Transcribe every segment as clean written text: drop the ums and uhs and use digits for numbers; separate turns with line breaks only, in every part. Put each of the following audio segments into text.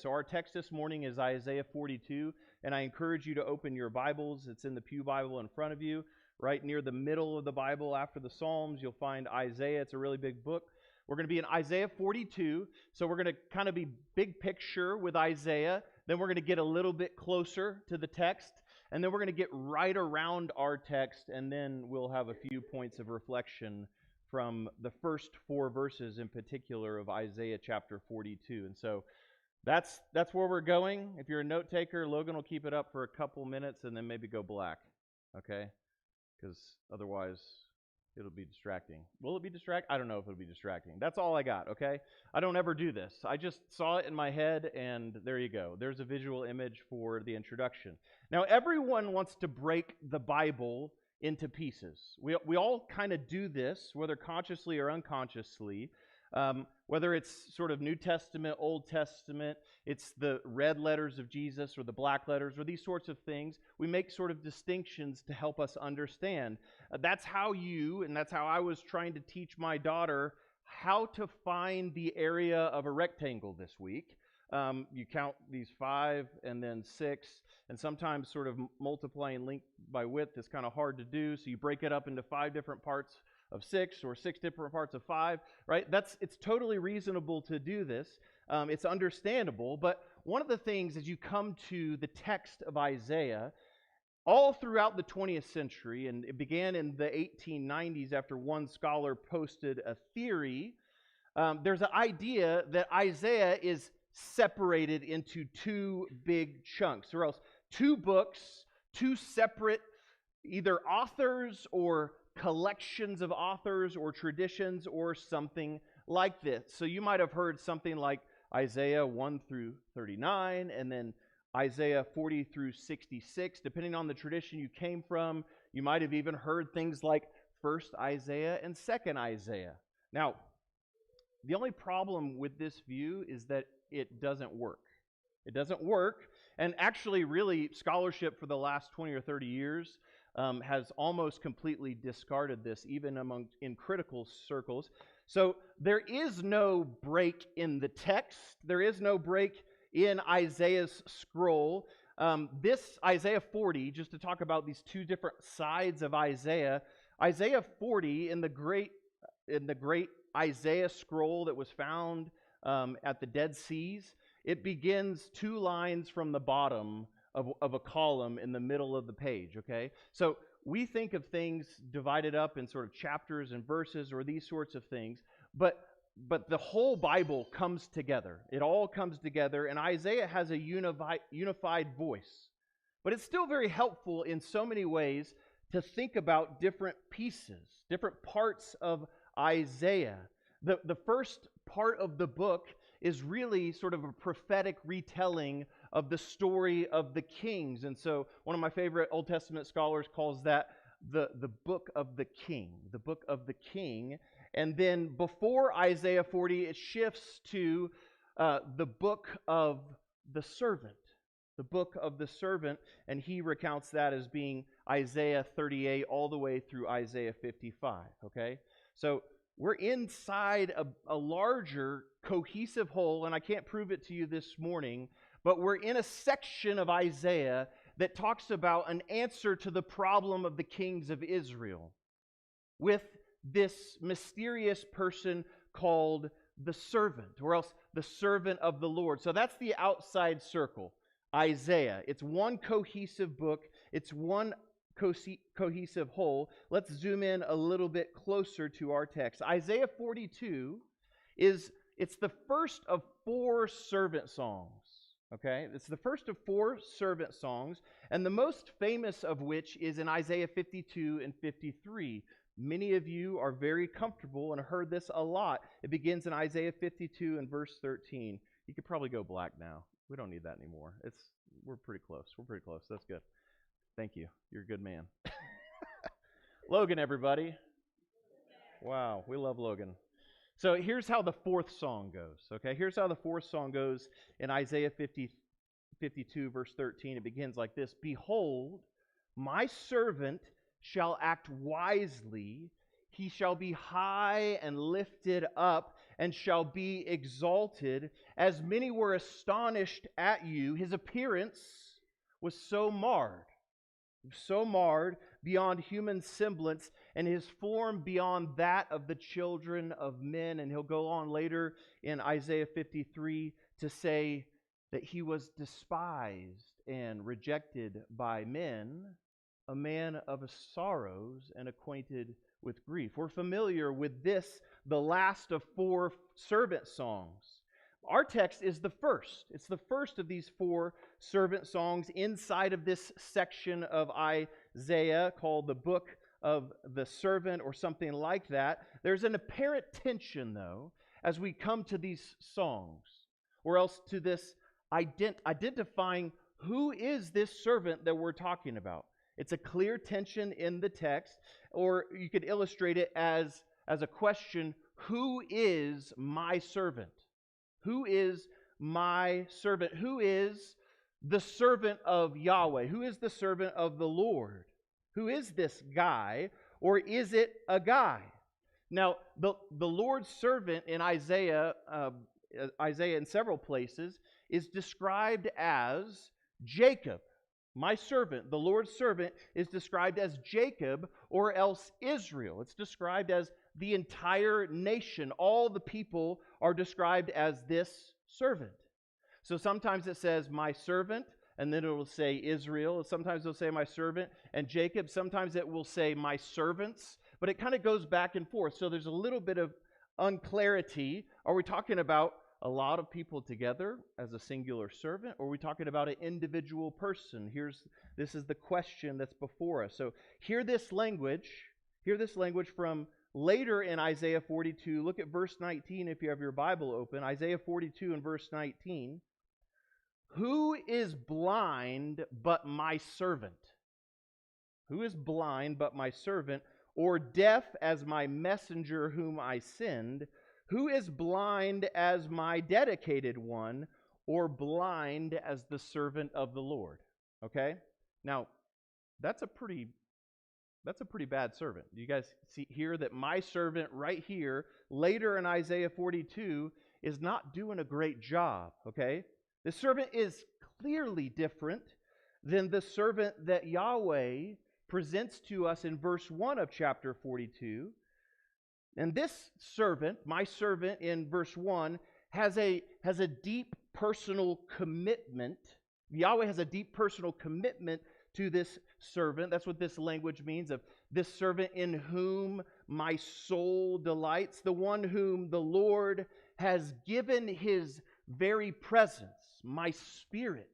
So our text this morning is Isaiah 42, and I encourage you to open your Bibles. It's in the Pew Bible in front of you. Right near the middle of the Bible after the Psalms, you'll find Isaiah. It's a really big book. We're going to be in Isaiah 42, so we're going to kind of be big picture with Isaiah. Then we're going to get a little bit closer to the text, and then we're going to get right around our text, and then we'll have a few points of reflection from the first four verses in particular of Isaiah chapter 42. And so that's where we're going. If you're a note taker, Logan will keep it up for a couple minutes and then maybe go black, okay? Because otherwise it'll be distracting. Will it be distracting? I don't know if it'll be distracting. That's all I got, okay? I don't ever do this. I just saw it in my head, and there you go. There's a visual image for the introduction. Now, everyone wants to break the Bible into pieces. We all kind of do this, whether consciously or unconsciously. Whether it's sort of New Testament, Old Testament, it's the red letters of Jesus or the black letters or these sorts of things. We make sort of distinctions to help us understand. That's how and that's how I was trying to teach my daughter how to find the area of a rectangle this week. You count these 5 and then 6, and sometimes sort of multiplying length by width is kind of hard to do, so you break it up into 5 different parts of 6 or 6 different parts of 5, right? It's totally reasonable to do this. It's understandable, but one of the things as you come to the text of Isaiah, all throughout the 20th century, and it began in the 1890s after one scholar posted a theory, there's an idea that Isaiah is separated into 2 big chunks, or else 2 books, 2 separate either authors or collections of authors or traditions or something like this. So you might have heard something like Isaiah 1 through 39 and then Isaiah 40 through 66. Depending on the tradition you came from, you might have even heard things like 1st Isaiah and 2nd Isaiah. Now, the only problem with this view is that it doesn't work. It doesn't work, and actually really scholarship for the last 20 or 30 years has almost completely discarded this, even in critical circles. So there is no break in the text. There is no break in Isaiah's scroll. This Isaiah 40, just to talk about these 2 different sides of Isaiah 40 in the great Isaiah scroll that was found at the Dead Seas, it begins 2 lines from the bottom of a column in the middle of the page, okay? So we think of things divided up in sort of chapters and verses or these sorts of things, but the whole Bible comes together. It all comes together, and Isaiah has a unified voice. But it's still very helpful in so many ways to think about different pieces, different parts of Isaiah. The first part of the book is really sort of a prophetic retelling of the story of the kings. And so one of my favorite Old Testament scholars calls that the book of the king, the book of the king. And then before Isaiah 40, it shifts to the book of the servant, the book of the servant, and he recounts that as being Isaiah 38 all the way through Isaiah 55, okay? So we're inside a larger, cohesive whole, and I can't prove it to you this morning, but we're in a section of Isaiah that talks about an answer to the problem of the kings of Israel with this mysterious person called the servant, or else the servant of the Lord. So that's the outside circle, Isaiah. It's one cohesive book. It's one cohesive whole. Let's zoom in a little bit closer to our text. Isaiah 42 it's the first of 4 servant songs. Okay? It's the first of 4 servant songs, and the most famous of which is in Isaiah 52 and 53. Many of you are very comfortable and heard this a lot. It begins in Isaiah 52 and verse 13. You could probably go black now. We don't need that anymore. We're pretty close. That's good. Thank you. You're a good man. Logan, everybody. Wow, we love Logan. So here's how the 4th song goes, okay? Here's how the 4th song goes in Isaiah 52, verse 13. It begins like this: Behold, my servant shall act wisely. He shall be high and lifted up, and shall be exalted. As many were astonished at you, his appearance was so marred beyond human semblance, and his form beyond that of the children of men. And he'll go on later in Isaiah 53 to say that he was despised and rejected by men, a man of sorrows and acquainted with grief. We're familiar with this, the last of 4 servant songs. Our text is the first. It's the first of these 4 servant songs inside of this section of Isaiah called the Book of the Servant or something like that. There's an apparent tension, though, as we come to these songs, or else to this identifying who is this servant that we're talking about. It's a clear tension in the text, or you could illustrate it as a question, who is my servant? Who is my servant? Who is the servant of Yahweh? Who is the servant of the Lord? Who is this guy, or is it a guy? Now, the Lord's servant in Isaiah in several places is described as Jacob. My servant, the Lord's servant, is described as Jacob or else Israel. It's described as the entire nation. All the people are described as this servant. So sometimes it says my servant, and then it will say Israel. Sometimes it'll say my servant and Jacob. Sometimes it will say my servants. But it kind of goes back and forth. So there's a little bit of unclarity. Are we talking about a lot of people together as a singular servant, or are we talking about an individual person? This is the question that's before us. So hear this language from later in Isaiah 42. Look at verse 19 if you have your Bible open. Isaiah 42 and verse 19. Who is blind but my servant? Who is blind but my servant, or deaf as my messenger whom I send? Who is blind as my dedicated one, or blind as the servant of the Lord? Okay? Now, that's a pretty bad servant. You guys see here that my servant right here, later in Isaiah 42, is not doing a great job, okay? The servant is clearly different than the servant that Yahweh presents to us in verse 1 of chapter 42. And this servant, my servant in verse 1, has a deep personal commitment. Yahweh has a deep personal commitment to this servant. That's what this language means, of this servant in whom my soul delights, the one whom the Lord has given his very presence, my spirit.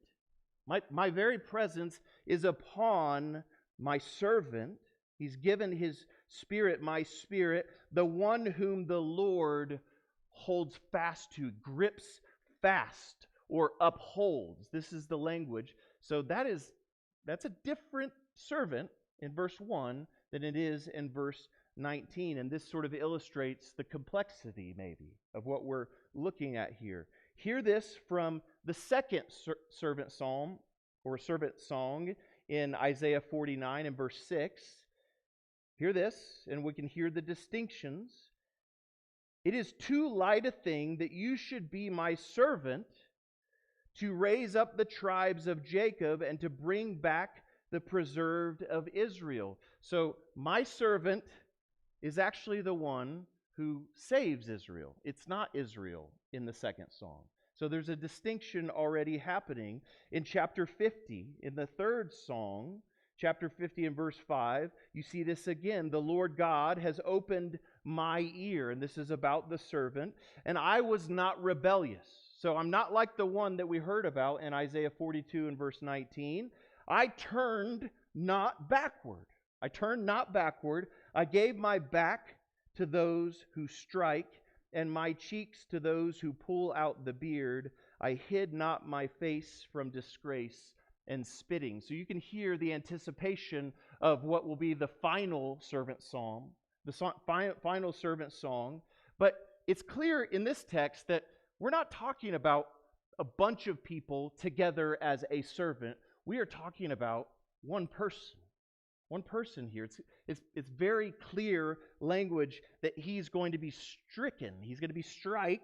My very presence is upon my servant. He's given his spirit, my spirit, the one whom the Lord holds fast to, grips fast, or upholds. This is the language. So that's a different servant in verse 1 than it is in verse 19. And this sort of illustrates the complexity, maybe, of what we're looking at here. Hear this from the second servant psalm, or servant song, in Isaiah 49 and verse 6. Hear this, and we can hear the distinctions. It is too light a thing that you should be my servant, to raise up the tribes of Jacob and to bring back the preserved of Israel. So my servant is actually the one who saves Israel. It's not Israel in the second song. So there's a distinction already happening. In chapter 50, in the third song, chapter 50 and verse 5, you see this again. The Lord God has opened my ear, and this is about the servant, and I was not rebellious. So I'm not like the one that we heard about in Isaiah 42 and verse 19. I turned not backward. I gave my back to those who strike, and my cheeks to those who pull out the beard. I hid not my face from disgrace and spitting. So you can hear the anticipation of what will be the final servant psalm, the final servant song. But it's clear in this text that we're not talking about a bunch of people together as a servant. We are talking about one person. One person here. It's very clear language that he's going to be stricken. He's going to be strike.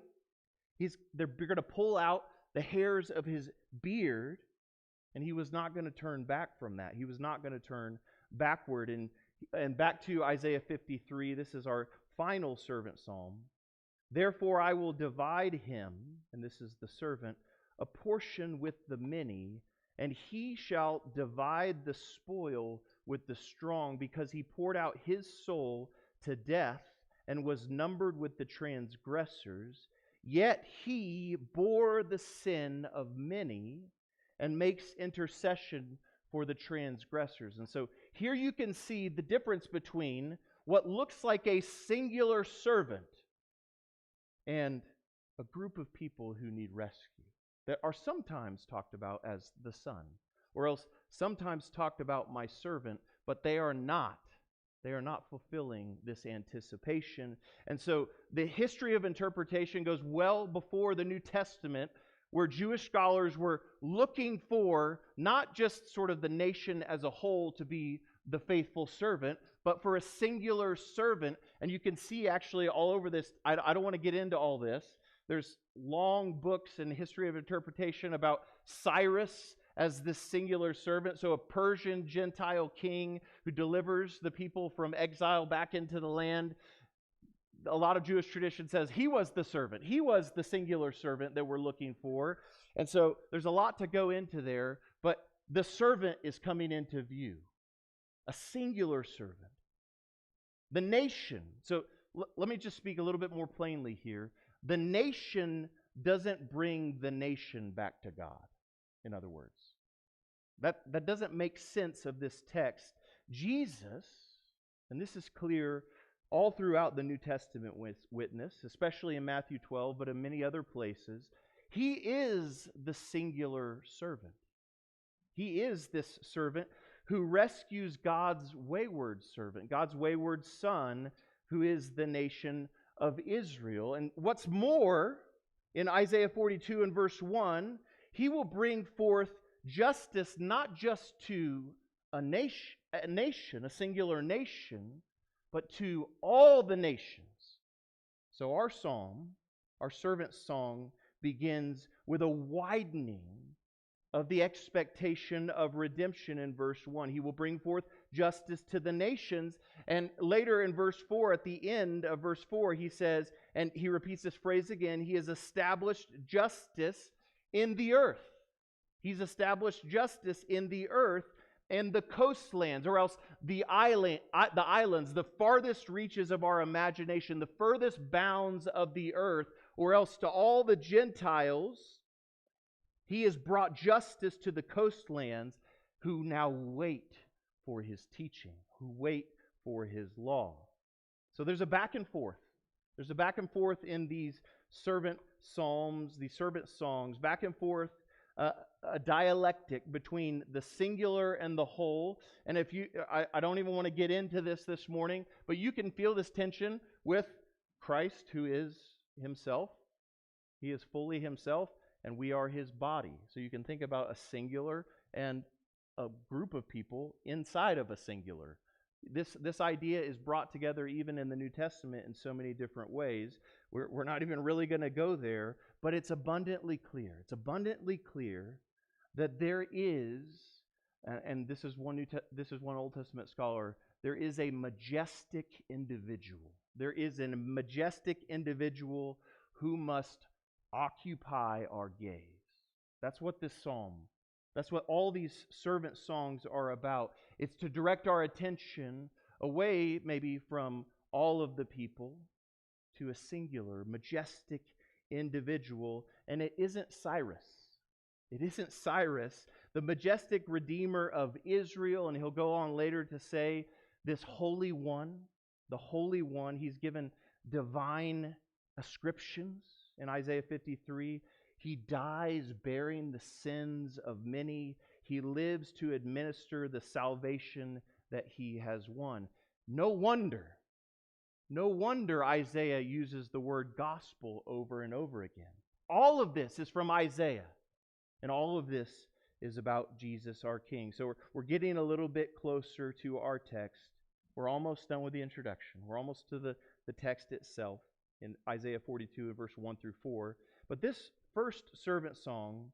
They're going to pull out the hairs of his beard, and he was not going to turn back from that. He was not going to turn backward. And back to Isaiah 53, this is our final servant psalm. Therefore I will divide him, and this is the servant, a portion with the many, and he shall divide the spoil with the strong, because he poured out his soul to death and was numbered with the transgressors. Yet he bore the sin of many and makes intercession for the transgressors. And so here you can see the difference between what looks like a singular servant and a group of people who need rescue, that are sometimes talked about as the Son, or else sometimes talked about my servant, but they are not. They are not fulfilling this anticipation. And so the history of interpretation goes well before the New Testament, where Jewish scholars were looking for not just sort of the nation as a whole to be the faithful servant, but for a singular servant. And you can see actually all over this, I don't want to get into all this. There's long books in the history of interpretation about Cyrus as this singular servant. So a Persian Gentile king who delivers the people from exile back into the land. A lot of Jewish tradition says he was the servant. He was the singular servant that we're looking for. And so there's a lot to go into there, but the servant is coming into view. A singular servant. The nation. So let me just speak a little bit more plainly here. The nation doesn't bring the nation back to God, in other words. That doesn't make sense of this text. Jesus, and this is clear all throughout the New Testament witness, especially in Matthew 12, but in many other places, he is the singular servant. He is this servant who rescues God's wayward servant, God's wayward son, who is the nation of Israel. And what's more, in Isaiah 42 and verse 1, he will bring forth justice not just to a nation, a singular nation, but to all the nations. So our psalm, our servant song, begins with a widening of the expectation of redemption in verse 1. He will bring forth justice to the nations. And later in verse 4, at the end of verse 4, he says, and he repeats this phrase again, he has established justice in the earth. He's established justice in the earth and the coastlands, or else the islands, the farthest reaches of our imagination, the furthest bounds of the earth, or else to all the Gentiles. He has brought justice to the coastlands who now wait for his teaching, who wait for his law. So there's a back and forth. There's a back and forth in these servant psalms, these servant songs, back and forth, a dialectic between the singular and the whole. And if you, I don't even want to get into this morning, but you can feel this tension with Christ, who is himself. He is fully himself, and we are his body. So you can think about a singular and a group of people inside of a singular. This idea is brought together even in the New Testament in so many different ways. We're not even really going to go there, but it's abundantly clear. It's abundantly clear that there is, and this is one Old Testament scholar, there is a majestic individual. There is a majestic individual who must occupy our gaze. That's what this psalm, that's what all these servant songs are about. It's to direct our attention away maybe from all of the people to a singular, majestic individual. And it isn't Cyrus. It isn't Cyrus, the majestic Redeemer of Israel. And he'll go on later to say, this Holy One, the Holy One, he's given divine ascriptions in Isaiah 53. He dies bearing the sins of many. He lives to administer the salvation that he has won. No wonder Isaiah uses the word gospel over and over again. All of this is from Isaiah, and all of this is about Jesus our King. So we're getting a little bit closer to our text. We're almost done with the introduction. We're almost to the text itself in Isaiah 42 and verse 1 through 4. But this first servant song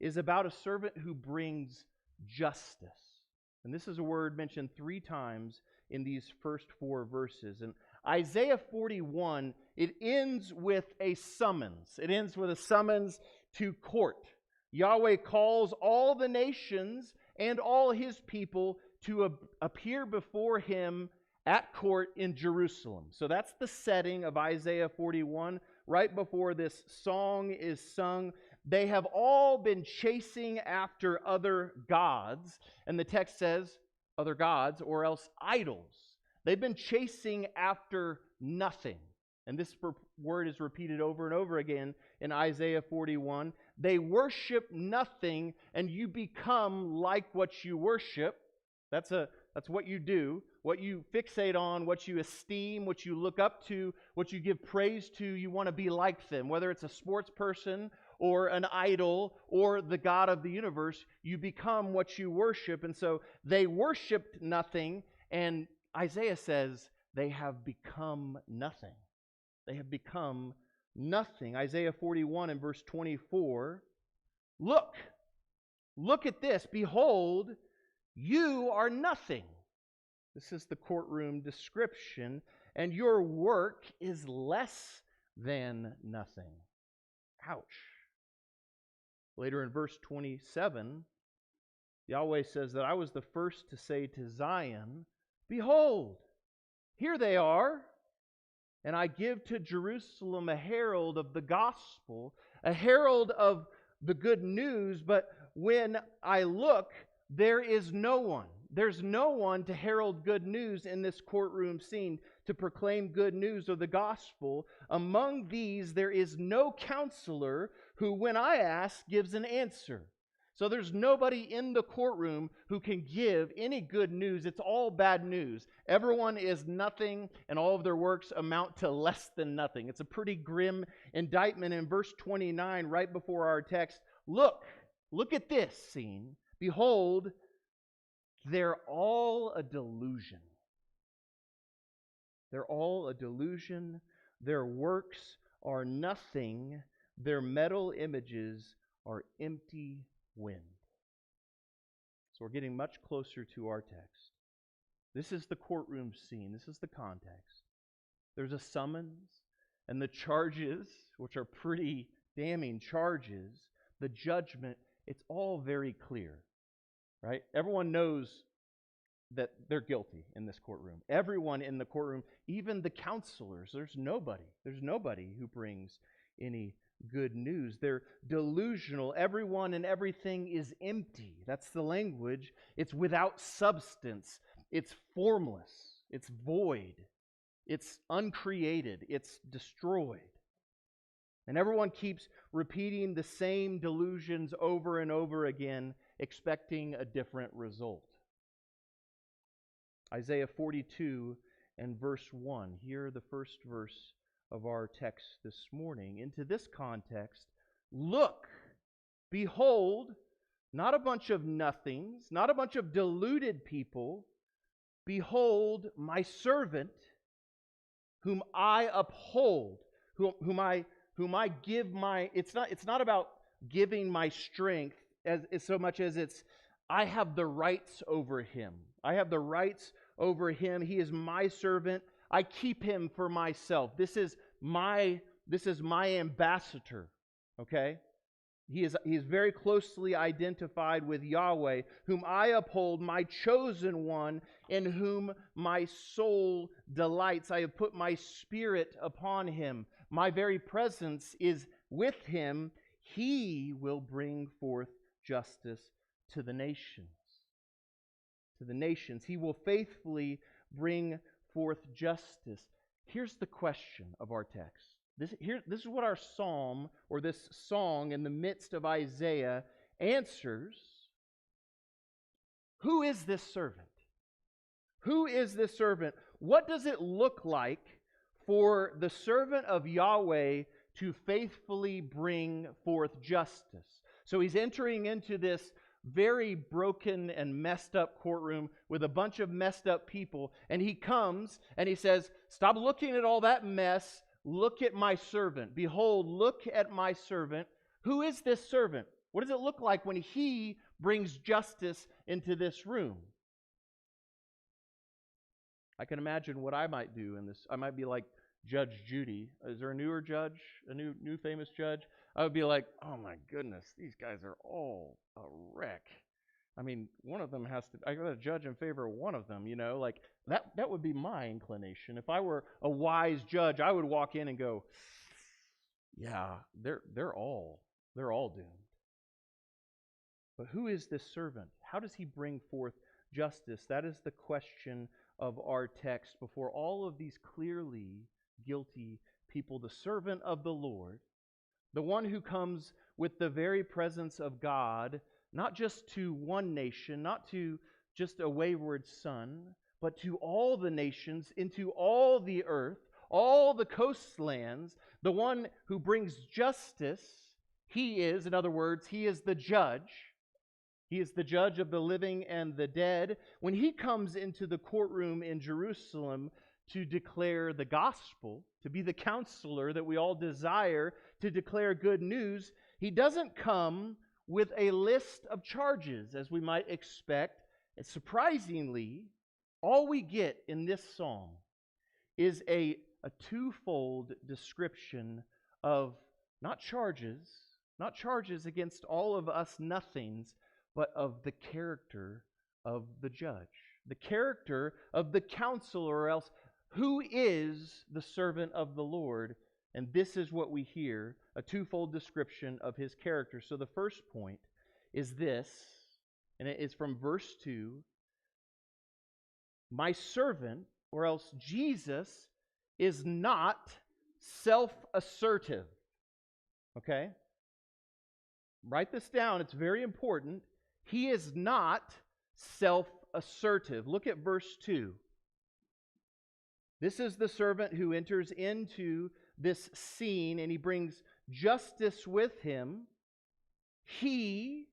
is about a servant who brings justice. And this is a word mentioned 3 times in these first 4 verses. And Isaiah 41, it ends with a summons. It ends with a summons to court. Yahweh calls all the nations and all His people to appear before Him at court in Jerusalem. So that's the setting of Isaiah 41. Right before this song is sung, they have all been chasing after other gods. And the text says, other gods, or else idols. They've been chasing after nothing. And this word is repeated over and over again in Isaiah 41. They worship nothing, and you become like what you worship. That's what you do. What you fixate on, what you esteem, what you look up to, what you give praise to, you want to be like them. Whether it's a sports person or an idol or the God of the universe, you become what you worship. And so they worshiped nothing, and Isaiah says they have become nothing. They have become nothing. Isaiah 41 and verse 24, look at this. Behold, you are nothing. This is the courtroom description, and your work is less than nothing. Ouch. Later in verse 27, Yahweh says that I was the first to say to Zion, behold, here they are, and I give to Jerusalem a herald of the gospel, a herald of the good news, but when I look, there is no one. There's no one to herald good news in this courtroom scene, to proclaim good news of the gospel. Among these, there is no counselor who, when I ask, gives an answer. So there's nobody in the courtroom who can give any good news. It's all bad news. Everyone is nothing, and all of their works amount to less than nothing. It's a pretty grim indictment. In verse 29, right before our text, look at this scene. Behold, they're all a delusion. They're all a delusion. Their works are nothing. Their metal images are empty wind. So we're getting much closer to our text. This is the courtroom scene. This is the context. There's a summons, and the charges, which are pretty damning charges, the judgment, it's all very clear. Right? Everyone knows that they're guilty in this courtroom. Everyone in the courtroom, even the counselors, there's nobody who brings any good news. They're delusional. Everyone and everything is empty. That's the language. It's without substance. It's formless. It's void. It's uncreated. It's destroyed. And everyone keeps repeating the same delusions over and over again, expecting a different result. Isaiah 42 and verse 1. Here, the first verse of our text this morning. Into this context, look, behold, not a bunch of nothings, not a bunch of deluded people. Behold, my servant, whom I uphold, whom I give my. It's not about giving my strength as so much as it's I have the rights over him. I have the rights over him. He is my servant. I keep him for myself. This is my ambassador. Okay? He is very closely identified with Yahweh, whom I uphold, my chosen one, in whom my soul delights. I have put my spirit upon him. My very presence is with him. He will bring forth justice to the nations. To the nations. He will faithfully bring forth justice. Here's the question of our text. This is what our psalm, or this song in the midst of Isaiah, answers. Who is this servant? Who is this servant? What does it look like for the servant of Yahweh to faithfully bring forth justice? So he's entering into this very broken and messed up courtroom with a bunch of messed up people. And he comes and he says, stop looking at all that mess. Look at my servant. Behold, look at my servant. Who is this servant? What does it look like when he brings justice into this room? I can imagine what I might do in this. I might be like Judge Judy. Is there a newer judge, a new famous judge? I would be like, oh my goodness, these guys are all a wreck. I mean, one of them I got to judge in favor of one of them, like that would be my inclination. If I were a wise judge, I would walk in and go, yeah, they're all doomed. But who is this servant? How does he bring forth justice? That is the question of our text before all of these clearly guilty people. The servant of the Lord, the one who comes with the very presence of God, not just to one nation, not to just a wayward son, but to all the nations, into all the earth, all the coastlands, the one who brings justice. He is, in other words, he is the judge. He is the judge of the living and the dead. When he comes into the courtroom in Jerusalem to declare the gospel, to be the counselor that we all desire, to declare good news, he doesn't come with a list of charges, as we might expect. And surprisingly, all we get in this psalm is a twofold description of not charges against all of us nothings, but of the character of the judge, the character of the counselor, or else who is the servant of the Lord. And this is what we hear, a twofold description of his character. So the first point is this, and it is from verse 2. My servant, or else Jesus, is not self-assertive. Okay? Write this down. It's very important. He is not self-assertive. Look at verse 2. This is the servant who enters into this scene, and he brings justice with him. He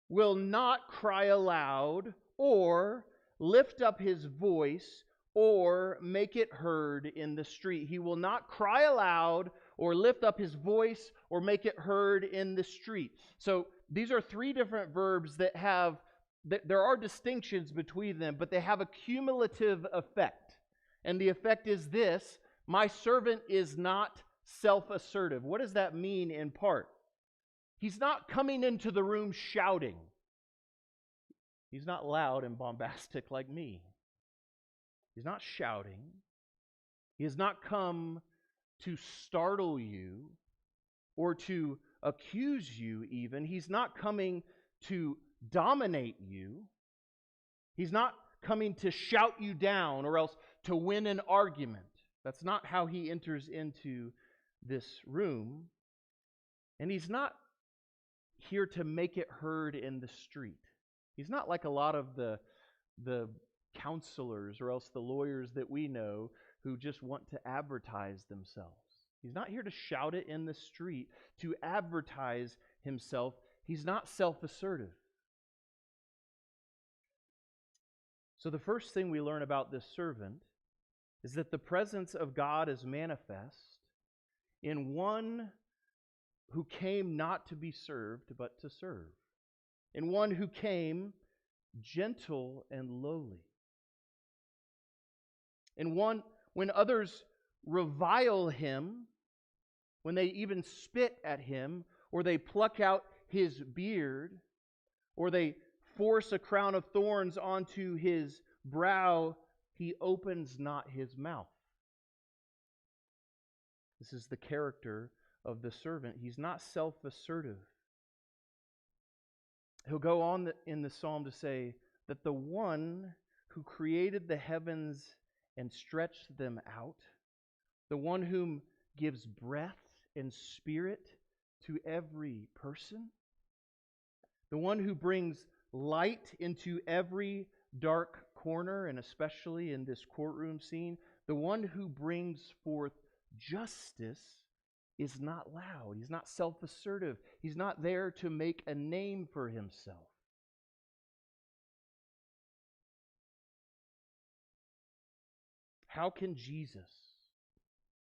will not cry aloud or lift up his voice or make it heard in the street. He will not cry aloud or lift up his voice or make it heard in the street. So these are three different verbs that there are distinctions between them, but they have a cumulative effect. And the effect is this: my servant is not self-assertive. What does that mean in part? He's not coming into the room shouting. He's not loud and bombastic like me. He's not shouting. He has not come to startle you or to accuse you even. He's not coming to dominate you. He's not coming to shout you down or else to win an argument. That's not how he enters into this room. And he's not here to make it heard in the street. He's not like a lot of the counselors or else the lawyers that we know who just want to advertise themselves. He's not here to shout it in the street, to advertise himself. He's not self-assertive. So the first thing we learn about this servant is that the presence of God is manifest in one who came not to be served, but to serve. In one who came gentle and lowly. In one, when others revile him, when they even spit at him, or they pluck out his beard, or they force a crown of thorns onto his brow, he opens not his mouth. This is the character of the servant. He's not self-assertive. He'll go on in the psalm to say that the one who created the heavens and stretched them out, the one whom gives breath and spirit to every person, the one who brings light into every dark corner, and especially in this courtroom scene, the one who brings forth justice is not loud. He's not self-assertive. He's not there to make a name for himself. How can Jesus,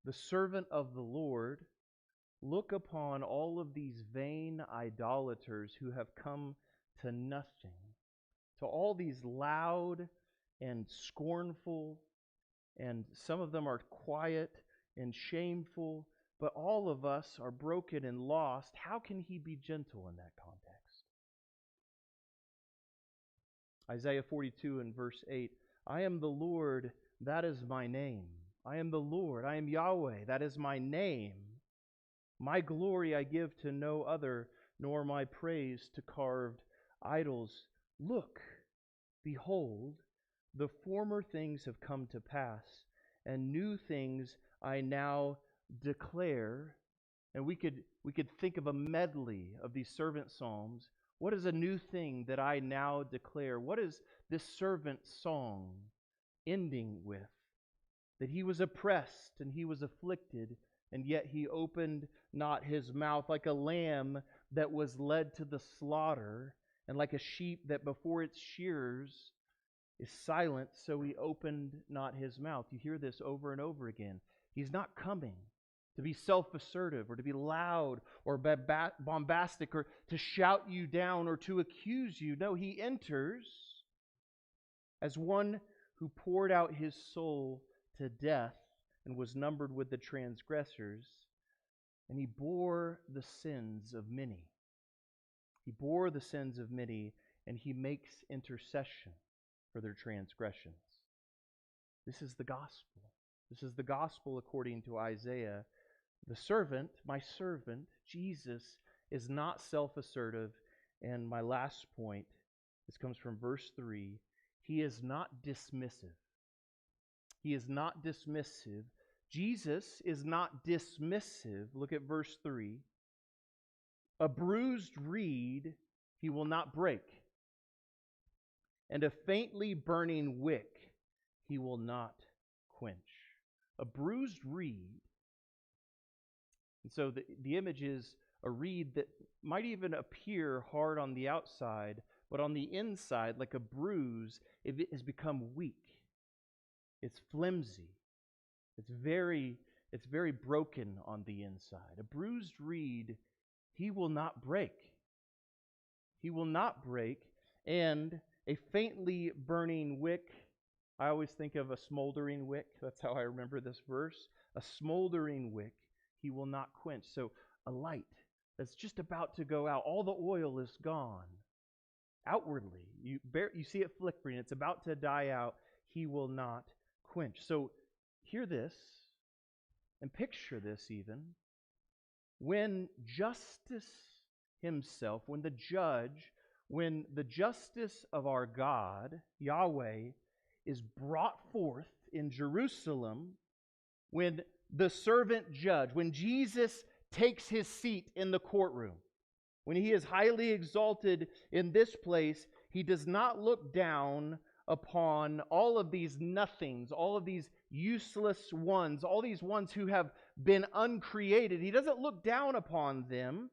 the servant of the Lord, look upon all of these vain idolaters who have come to nothing, to all these loud and scornful, and some of them are quiet and shameful, but all of us are broken and lost? How can he be gentle in that context? Isaiah 42 and verse 8, I am the Lord, that is my name. I am the Lord, I am Yahweh, that is my name. My glory I give to no other, nor my praise to carved idols. Look, behold, the former things have come to pass, and new things I now declare. And we could think of a medley of these servant psalms. What is a new thing that I now declare? What is this servant song ending with? That he was oppressed and he was afflicted, and yet he opened not his mouth, like a lamb that was led to the slaughter, and like a sheep that before its shearers is silent, so he opened not his mouth. You hear this over and over again. He's not coming to be self-assertive or to be loud or bombastic or to shout you down or to accuse you. No, he enters as one who poured out his soul to death and was numbered with the transgressors, and he bore the sins of many. He bore the sins of many, and he makes intercession for their transgressions. This is the gospel. This is the gospel according to Isaiah. The servant, my servant, Jesus, is not self-assertive. And my last point, this comes from verse 3, he is not dismissive. He is not dismissive. Jesus is not dismissive. Look at verse 3. A bruised reed he will not break, and a faintly burning wick he will not quench. A bruised reed. And so the image is a reed that might even appear hard on the outside, but on the inside, like a bruise, it has become weak. It's flimsy. It's very broken on the inside. A bruised reed he will not break. He will not break. And a faintly burning wick, I always think of a smoldering wick. That's how I remember this verse. A smoldering wick he will not quench. So a light that's just about to go out. All the oil is gone. Outwardly, you see it flickering. It's about to die out. He will not quench. So hear this and picture this even. When justice himself, when the justice of our God, Yahweh, is brought forth in Jerusalem, when the servant judge, when Jesus takes his seat in the courtroom, when he is highly exalted in this place, he does not look down upon all of these nothings, all of these useless ones, all these ones who have been uncreated. He doesn't look down upon them.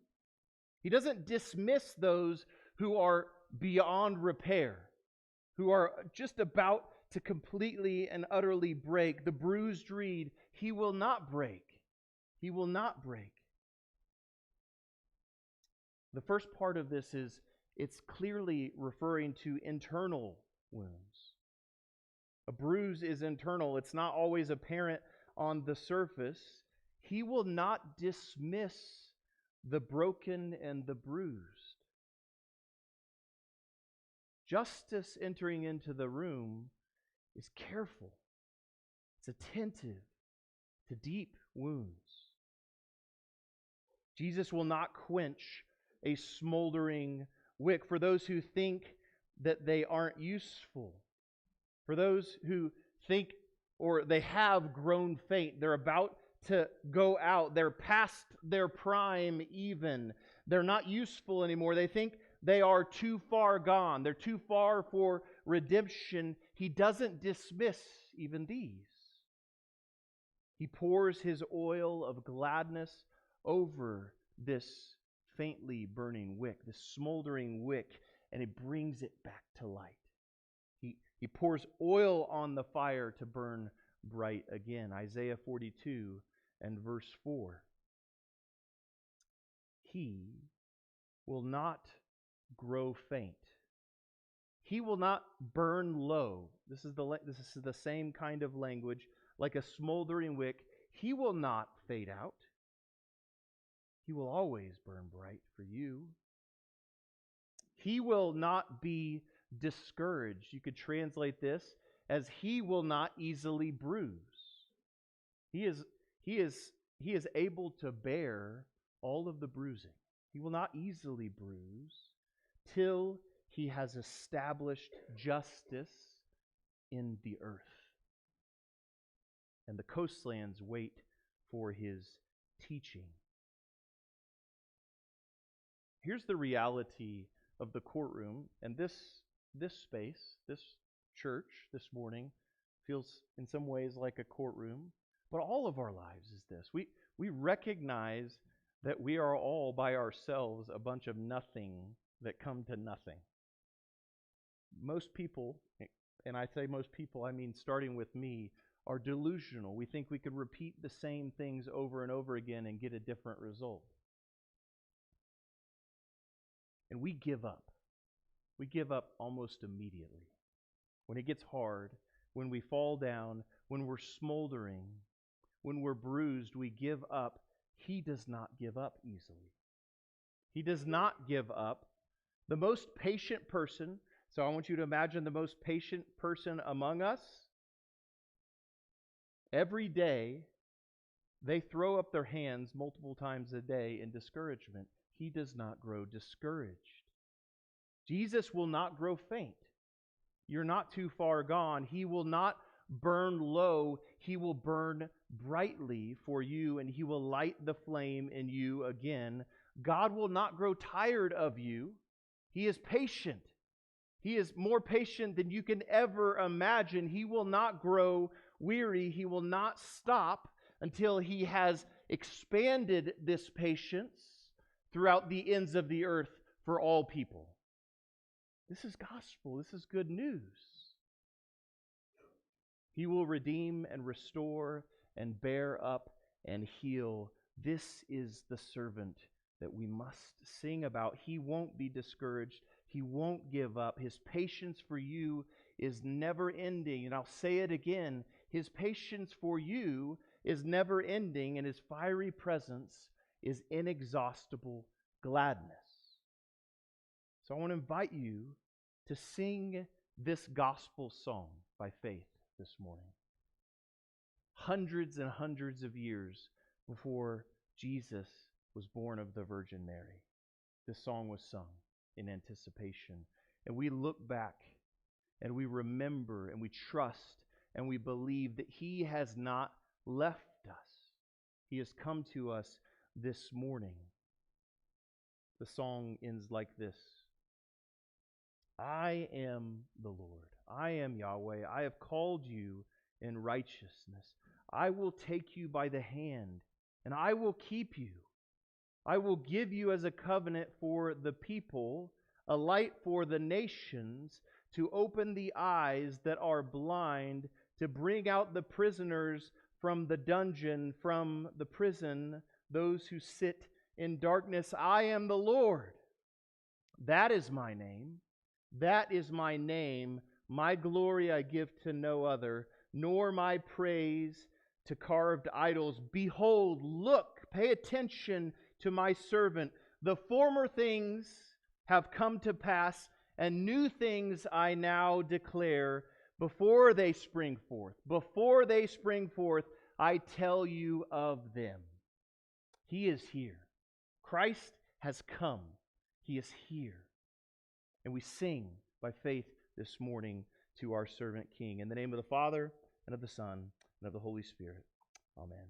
He doesn't dismiss those who are beyond repair, who are just about to completely and utterly break. The bruised reed, he will not break. He will not break. The first part of this is it's clearly referring to internal wounds. A bruise is internal. It's not always apparent on the surface. He will not dismiss the broken and the bruised. Justice entering into the room is careful. It's attentive to deep wounds. Jesus will not quench a smoldering wick for those who think that they aren't useful. For those who think or they have grown faint, they're about to go out. They're past their prime even. They're not useful anymore. They think they are too far gone. They're too far for redemption. He doesn't dismiss even these. He pours his oil of gladness over this faintly burning wick, this smoldering wick, and he brings it back to light. He pours oil on the fire to burn bright again. Isaiah 42 and verse 4. He will not grow faint. He will not burn low. This is the same kind of language, like a smoldering wick. He will not fade out. He will always burn bright for you. He will not be discouraged. You could translate this as he will not easily bruise. He is able to bear all of the bruising. He will not easily bruise till he has established justice in the earth. And the coastlands wait for his teaching. Here's the reality of the courtroom, and this space, this church this morning feels in some ways like a courtroom, but all of our lives is this. We recognize that we are all by ourselves a bunch of nothing that come to nothing. Most people, and I say most people, I mean starting with me, are delusional. We think we could repeat the same things over and over again and get a different result. And we give up. We give up almost immediately. When it gets hard, when we fall down, when we're smoldering, when we're bruised, we give up. He does not give up easily. He does not give up. The most patient person, so I want you to imagine the most patient person among us. Every day, they throw up their hands multiple times a day in discouragement. He does not grow discouraged. Jesus will not grow faint. You're not too far gone. He will not burn low. He will burn brightly for you, and He will light the flame in you again. God will not grow tired of you. He is patient. He is more patient than you can ever imagine. He will not grow weary. He will not stop until He has expanded this patience throughout the ends of the earth for all people. This is gospel. This is good news. He will redeem and restore and bear up and heal. This is the servant that we must sing about. He won't be discouraged. He won't give up. His patience for you is never ending. And I'll say it again. His patience for you is never ending, and His fiery presence is inexhaustible gladness. So I want to invite you to sing this gospel song by faith this morning. Hundreds and hundreds of years before Jesus was born of the Virgin Mary, this song was sung in anticipation. And we look back and we remember and we trust and we believe that He has not left us. He has come to us this morning. The song ends like this. I am the Lord. I am Yahweh. I have called you in righteousness. I will take you by the hand, and I will keep you. I will give you as a covenant for the people, a light for the nations, to open the eyes that are blind, to bring out the prisoners from the dungeon, from the prison, those who sit in darkness. I am the Lord. That is my name. That is my name. My glory I give to no other, nor my praise to carved idols. Behold, look, pay attention to my servant. The former things have come to pass, and new things I now declare. Before they spring forth, I tell you of them. He is here. Christ has come. He is here. And we sing by faith this morning to our servant King. In the name of the Father, and of the Son, and of the Holy Spirit. Amen.